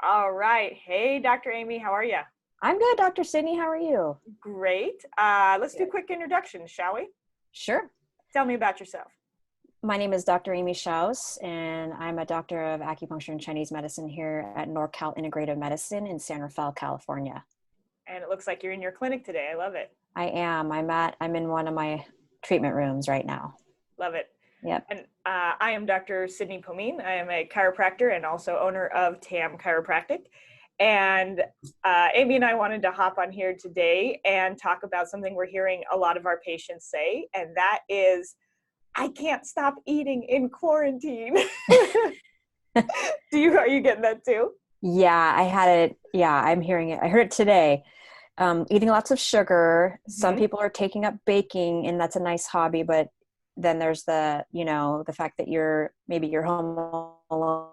All right. Hey, Dr. Amy, how are you? I'm good, Dr. Sydney. How are you? Great. Let's do Good. quick introductions, shall we? Sure. Tell me about yourself. My name is Dr. Amy Schaus, and I'm a doctor of acupuncture and Chinese medicine here at NorCal Integrative Medicine in San Rafael, California. And it looks like you're in your clinic today. I love it. I am. I'm in one of my treatment rooms right now. Love it. Yep. And I am Dr. Sydne Pomin. I am a chiropractor and also owner of TAM Chiropractic. And Amy and I wanted to hop on here today and talk about something we're hearing a lot of our patients say, and that is, I can't stop eating in quarantine. Are you getting that too? Yeah, I had it. Yeah, I'm hearing it. I heard it today. Eating lots of sugar. Some people are taking up baking, and that's a nice hobby, but then there's the fact that you're home alone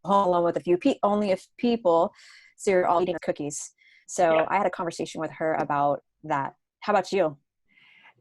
with only a few people, so you're all eating cookies. So Yeah. I had a conversation with her about that. How about you?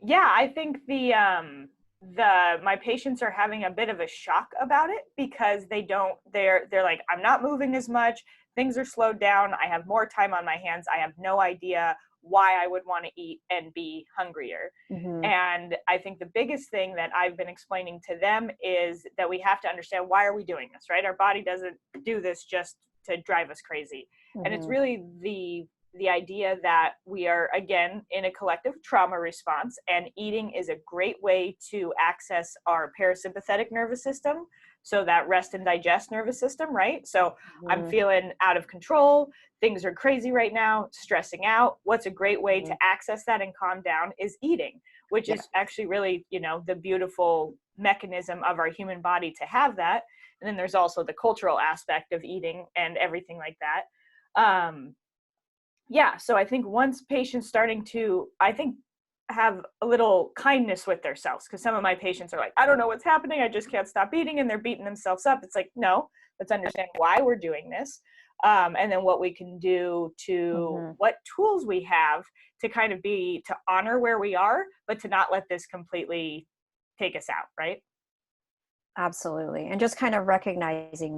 Yeah, I think my patients are having a bit of a shock about it because they're like, I'm not moving as much, things are slowed down, I have more time on my hands, I have no idea why I would want to eat and be hungrier. Mm-hmm. And I think the biggest thing that I've been explaining to them is that we have to understand, why are we doing this, right? Our body doesn't do this just to drive us crazy. Mm-hmm. And it's really the idea that we are, again, in a collective trauma response, and eating is a great way to access our parasympathetic nervous system, so that rest and digest nervous system, right? So I'm feeling out of control, things are crazy right now, stressing out. What's a great way to access that and calm down is eating, which is actually really, the beautiful mechanism of our human body to have that. And then there's also the cultural aspect of eating and everything like that. Yeah, so I think once patients starting to, have a little kindness with themselves, because some of my patients are like, I don't know what's happening, I just can't stop eating, and they're beating themselves up. It's like, no, let's understand why we're doing this, and then what we can do to, what tools we have to kind of to honor where we are, but to not let this completely take us out, right? Absolutely. And just kind of recognizing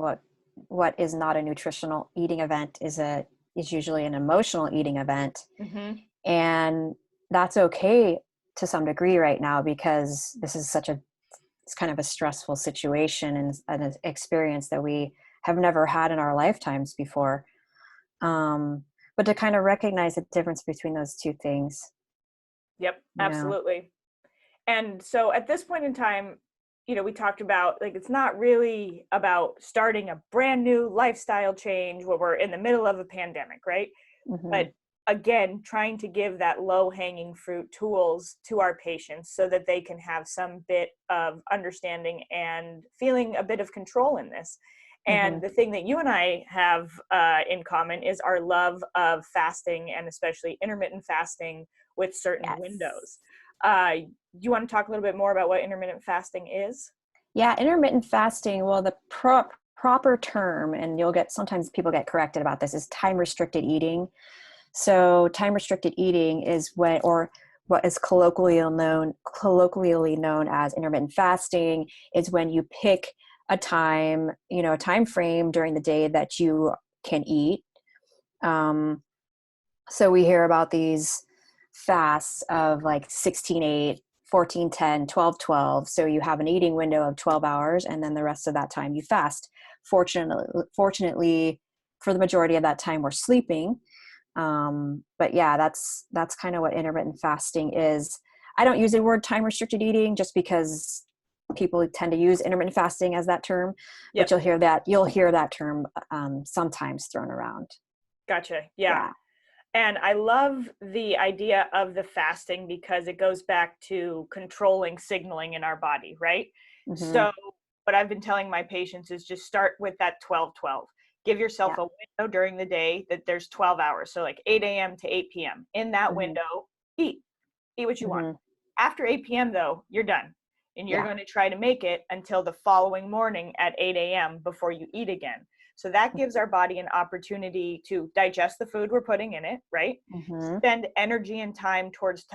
what is not a nutritional eating event is usually an emotional eating event. Mm-hmm. And that's okay to some degree right now, because this is it's kind of a stressful situation and an experience that we have never had in our lifetimes before. But to kind of recognize the difference between those two things. Yep, absolutely. And so at this point in time, we talked about, like, it's not really about starting a brand new lifestyle change where we're in the middle of a pandemic, right? Mm-hmm. But again, trying to give that low-hanging fruit tools to our patients so that they can have some bit of understanding and feeling a bit of control in this. And the thing that you and I have in common is our love of fasting, and especially intermittent fasting with certain windows. You want to talk a little bit more about what intermittent fasting is? Yeah, intermittent fasting, well, the proper term, and sometimes people get corrected about this, is time restricted eating. So time restricted eating is what is colloquially known as intermittent fasting, is when you pick a time frame during the day that you can eat. So we hear about these fasts of like 16-8, 14-10, 12-12. So you have an eating window of 12 hours, and then the rest of that time you fast. Fortunately, for the majority of that time, we're sleeping. But yeah, that's kind of what intermittent fasting is. I don't use the word time restricted eating just because people tend to use intermittent fasting as that term, but you'll hear that term sometimes thrown around. Gotcha. Yeah. And I love the idea of the fasting because it goes back to controlling signaling in our body, right? Mm-hmm. So what I've been telling my patients is just start with that 12-12. Give yourself a window during the day that there's 12 hours. So like 8 a.m. to 8 p.m. In that window, eat what you want. After 8 p.m. though, you're done. And you're going to try to make it until the following morning at 8 a.m. before you eat again. So that gives our body an opportunity to digest the food we're putting in it, right? Spend energy and time towards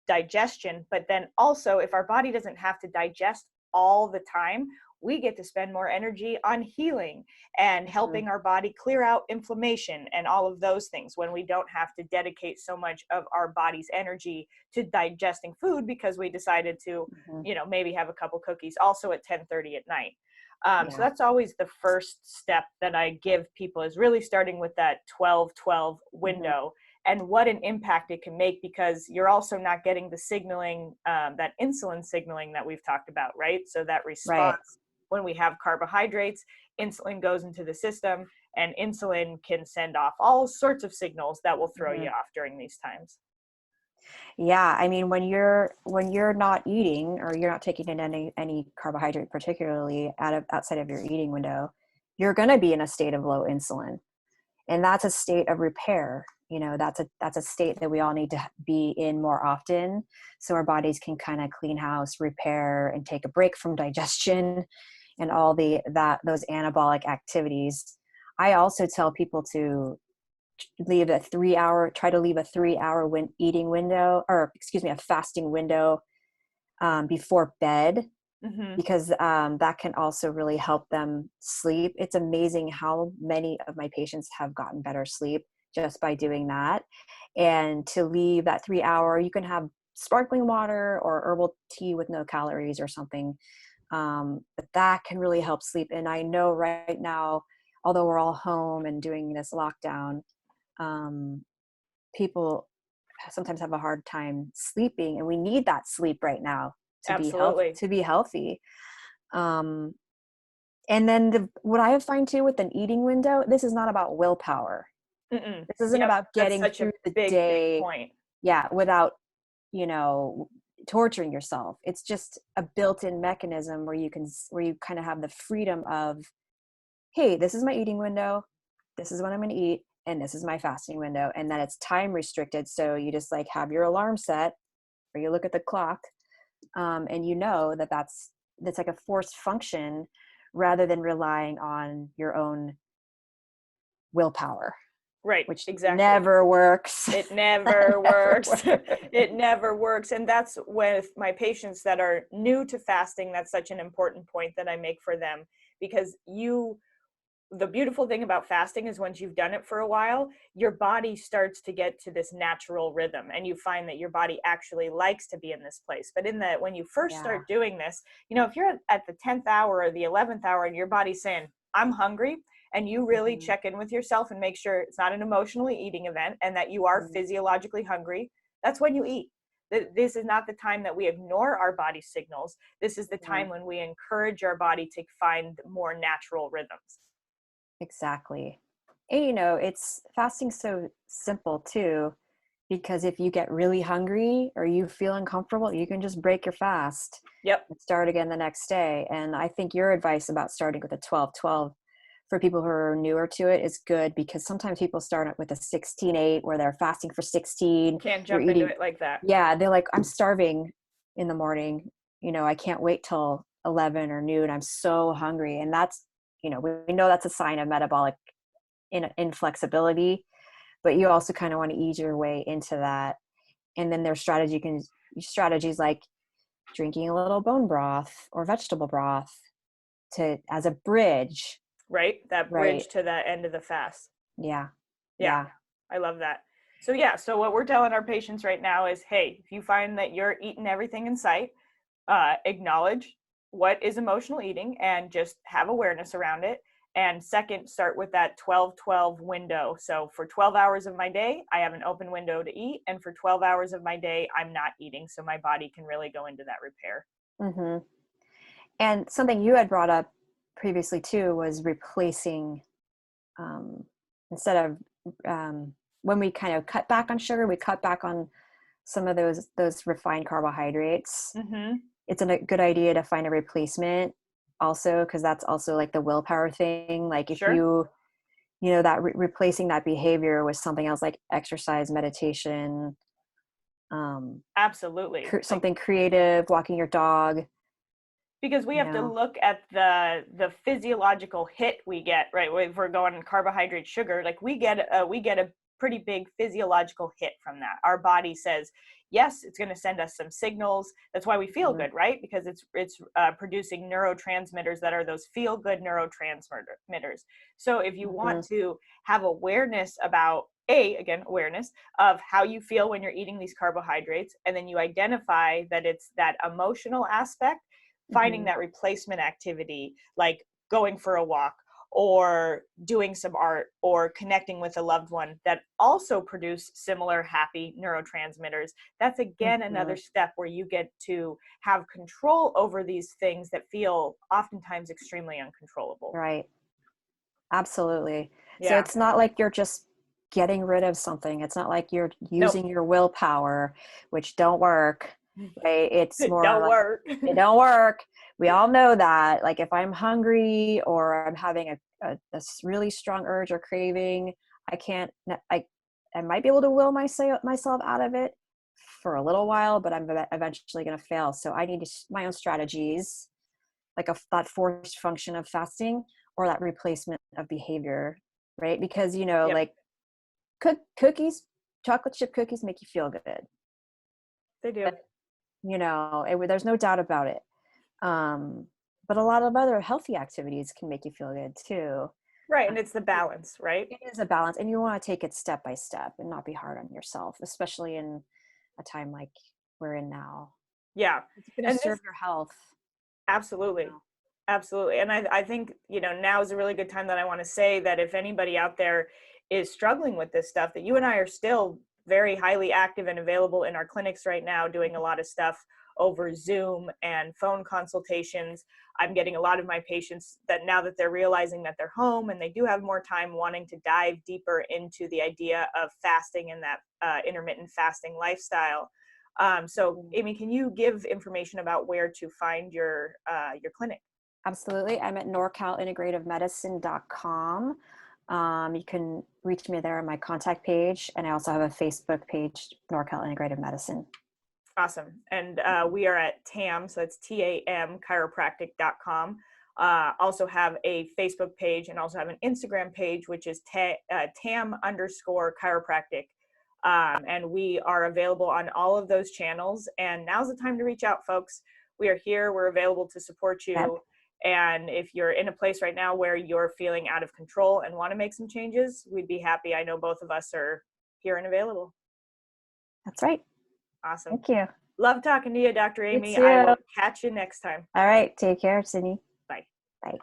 digestion. But then also, if our body doesn't have to digest all the time, we get to spend more energy on healing and helping our body clear out inflammation and all of those things, when we don't have to dedicate so much of our body's energy to digesting food because we decided to, maybe have a couple cookies also at 10:30 at night. So that's always the first step that I give people, is really starting with that 12-12 window and what an impact it can make, because you're also not getting the signaling, that insulin signaling that we've talked about, right? So that response when we have carbohydrates, insulin goes into the system, and insulin can send off all sorts of signals that will throw you off during these times. Yeah, I mean, when you're not eating, or you're not taking in any carbohydrate, particularly outside of your eating window, you're going to be in a state of low insulin, and that's a state of repair. That's a state that we all need to be in more often, so our bodies can kind of clean house, repair, and take a break from digestion and all those anabolic activities. I also tell people to try to leave a 3-hour eating window, or excuse me, a fasting window before bed, because that can also really help them sleep. It's amazing how many of my patients have gotten better sleep just by doing that. And to leave that 3-hour, you can have sparkling water or herbal tea with no calories or something, but that can really help sleep. And I know right now, although we're all home and doing this lockdown, people sometimes have a hard time sleeping, and we need that sleep right now to Absolutely. be healthy. And then what I find too with an eating window, this is not about willpower. This isn't about getting through the day, big point. without, torturing yourself. It's just a built-in mechanism where you kind of have the freedom of, hey, this is my eating window, this is when I'm going to eat, and this is my fasting window, and then it's time restricted. So you just have your alarm set, or you look at the clock, and that's like a forced function, rather than relying on your own willpower. Right. Which exactly. never works. It never works. It never works. And that's with my patients that are new to fasting, that's such an important point that I make for them, because the beautiful thing about fasting is once you've done it for a while, your body starts to get to this natural rhythm, and you find that your body actually likes to be in this place. But when you first start doing this, if you're at the 10th hour or the 11th hour and your body's saying, I'm hungry, and you really check in with yourself and make sure it's not an emotionally eating event and that you are physiologically hungry, that's when you eat. This is not the time that we ignore our body signals. This is the time when we encourage our body to find more natural rhythms. Exactly. And it's fasting's so simple too, because if you get really hungry or you feel uncomfortable, you can just break your fast. Yep. And start again the next day. And I think your advice about starting with a 12-12 for people who are newer to it is good, because sometimes people start with a 16-8 where they're fasting for 16. Can't jump into it like that. Yeah. They're like, I'm starving in the morning. I can't wait till 11 or noon. I'm so hungry. And that's, we know that's a sign of metabolic inflexibility, but you also kind of want to ease your way into that. And then there's strategies like drinking a little bone broth or vegetable broth as a bridge. Right. That bridge to the end of the fast. Yeah. I love that. So what we're telling our patients right now is, hey, if you find that you're eating everything in sight, acknowledge what is emotional eating and just have awareness around it. And second, start with that 12-12 window. So for 12 hours of my day, I have an open window to eat. And for 12 hours of my day, I'm not eating. So my body can really go into that repair. Mm-hmm. And something you had brought up previously too was replacing, instead of when we kind of cut back on sugar, we cut back on some of those refined carbohydrates. It's a good idea to find a replacement also, because that's also like the willpower thing. Like if that replacing that behavior with something else, like exercise, meditation, absolutely, something creative, walking your dog. Because we have to look at the physiological hit we get, right? If we're going carbohydrate, sugar, like we get a pretty big physiological hit from that. Our body says, yes, it's going to send us some signals. That's why we feel good, right? Because it's producing neurotransmitters that are those feel good neurotransmitters. So if you want to have awareness about awareness of how you feel when you're eating these carbohydrates, and then you identify that it's that emotional aspect, finding that replacement activity, like going for a walk or doing some art or connecting with a loved one that also produce similar happy neurotransmitters. That's again another step where you get to have control over these things that feel oftentimes extremely uncontrollable. Right. Absolutely. Yeah. So it's not like you're just getting rid of something. It's not like you're using your willpower, which don't work. Right? It's more don't like work. It don't work. We all know that. Like if I'm hungry or I'm having a really strong urge or craving, I might be able to will myself out of it for a little while, but I'm eventually going to fail. So I need my own strategies, like that forced function of fasting or that replacement of behavior, right? Because, like cookies, chocolate chip cookies make you feel good. They do. But, there's no doubt about it. But a lot of other healthy activities can make you feel good too. Right. And it's the balance, right? It is a balance, and you want to take it step by step and not be hard on yourself, especially in a time like we're in now. Yeah. It's going to serve your health. Absolutely. Absolutely. And I think, now is a really good time that I want to say that if anybody out there is struggling with this stuff, that you and I are still very highly active and available in our clinics right now, doing a lot of stuff over Zoom and phone consultations. I'm getting a lot of my patients that now that they're realizing that they're home and they do have more time, wanting to dive deeper into the idea of fasting and that intermittent fasting lifestyle. So Amy, can you give information about where to find your clinic? Absolutely. I'm at norcalintegrativemedicine.com. You can reach me there on my contact page. And I also have a Facebook page, NorCal Integrative Medicine. Awesome. And we are at TAM, so it's TAM chiropractic.com. Also have a Facebook page and also have an Instagram page, which is TAM_chiropractic. And we are available on all of those channels. And now's the time to reach out, folks. We are here. We're available to support you. Yep. And if you're in a place right now where you're feeling out of control and want to make some changes, we'd be happy. I know both of us are here and available. That's right. Awesome. Thank you. Love talking to you, Dr. Amy. You too. I will catch you next time. All right. Take care, Sydney. Bye. Bye.